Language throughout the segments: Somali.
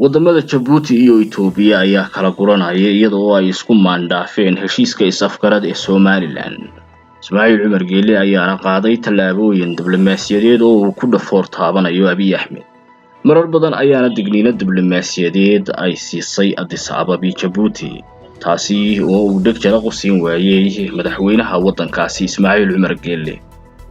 wadamada Djibouti iyo Ethiopia ayaa kala guranaya iyadoo ay isku maandhaafeen heshiiska is-afgarad ee Somaliland. Ismaaciil Cumar Geelle ayaa qaaday tallaabooyin diblomaasiyadeed oo uu ku dhafoor taabanayo Abiy Ahmed. Marar badan ayaana digniino diblomaasiyadeed ay siisay Addis Ababa iyo Djibouti, taasi oo uu dhegjara qusin waayay madaxweynaha waddankaasi Ismaaciil Cumar Geelle.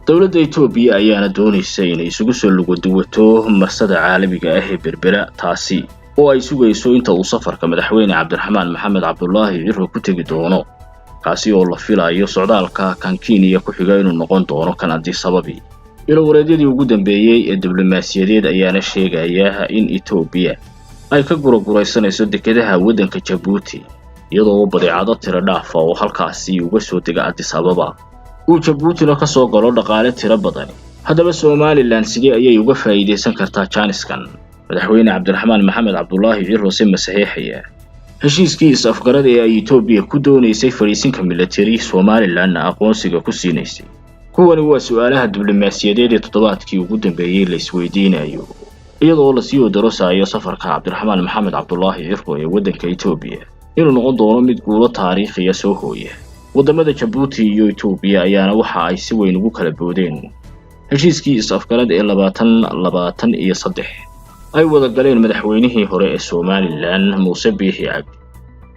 dowladda Ethiopia ayaana doonaysa inay isugu soo luguduwato marsada caalamiga ah ee Berbera, taasi oo ay sugayso inta uu safarka madaxweyne Cabdiraxmaan Maxamed Cabdullaahi Cirro ku tagi doono, kaasi oo la filayo socdaalka kan Kenya ku xiga inuu noqon doono kan Addis Ababa. Ilwareedyadii ugu dambeeyay ee diblomaasiyadeed ayaana sheegaya in Ethiopia ay ka guraguraysanayso dekedaha waddanka Djibouti, iyadoo badeecado tiro dhaaf oo halkaasi uga soo dega Addis Ababa uu Djibouti ka soo galo dhaqaale tiro badan. Haddaba Somaliland sidee ayay uga faa'iideysan kartaa jaaniskan? madaxweyne Cabdiraxmaan Maxamed Cabdullaahi Cirro si masaxiixaya heshiiskii is-afgarad ee ay Ethiopia ku doonaysay fariisinka military Somaliland aqoonsiga ku siinaysay. kuwani waa su'aalaha diblomaasiyadeed ee toddobaadkii ugu dambeeyay la isweydiinayo, iyadoo la sii daroosayo safarka Cabdiraxmaan Maxamed Cabdullaahi Cirro ee waddanka Ethiopia inuu noqon doono mid guulo taariikhiya soo hooya. wadamada Djibouti iyo Ethiopia ayaana waxa ay si weyn ugu kala boodeen heshiiskii is-afgarad ee 2023 ay wada galeen madaxweynihii hore ee Somaliland Muuse Biixi Cabdi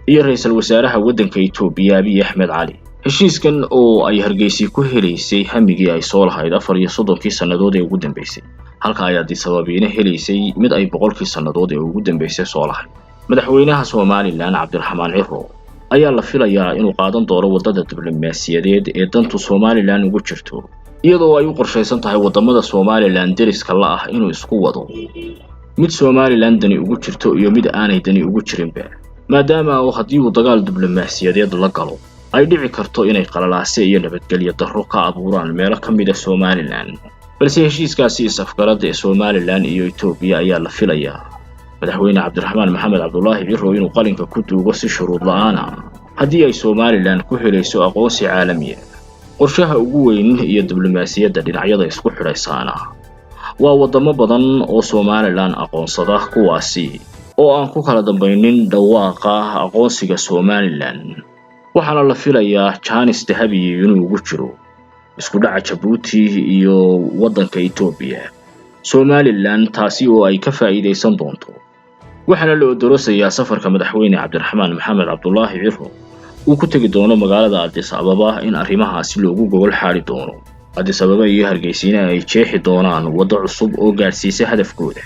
iyo ra'iisul wasaaraha waddanka Ethiopia Abiy Ahmed Cali. heshiiskan oo ay Hargeysa ku helaysay hamigii ay soo lahayd 34 sanadood ee ugu dambeysay, halka ay Addis Ababa helaysay mid ay 100 sanadood ee ugu dambeysay soo lahayd. madaxweynaha Somaliland Cabdiraxmaan Cirro ayaa la filayaa inuu qaadan doono wadada diblomaasiyadeed ee dantu Somaliland ugu jirto, iyadoo ay u qorsheysan tahay wadamada Somaliland deriska la ah inuu isku wado mid Somaliland dani ugu jirto iyo mid aanay dani ugu jirinba, maadaama oo haddii uu dagaal diblomaasiyadeed la galo ay dhici karto inay qalalaase iyo nabadgelyo darro ka abuuraan meelo ka mid ah Somaliland. balse heshiiskaasi is-afgarad ee Somaliland iyo Ethiopia ayaa la filayaa madaxweyne Cabdiraxmaan Maxamed Cabdullaahi Cirro inuu qalinka ku duugo si shuruud la'aan ah haddii ay Somaliland ku helayso aqoonsi caalami ah. qorshaha ugu weyn iyo diblomaasiyadda dhinacyada isku xidhaysaana waa wadamo badan oo Somaliland aqoonsada, kuwaasi oo aan ku kala dambaynin dhawaaqa aqoonsiga Somaliland. waxaana la filayaa jaanis dahabi inuu ugu jiro isku dhaca Djibouti iyo waddanka Ethiopia Somaliland, taasi oo ay ka faa'iideysan doonto. waxaana la odorosayaa safarka madaxweyne Cabdiraxmaan Maxamed Cabdullaahi Cirro uu ku tagi doono magaalada Addis Ababa in arrimahaasi loogu gogol xaari doono. Addis Ababa iyo Hargeysa ay jeexi doonaan waddo cusub oo gaarsiisa hadafkooda.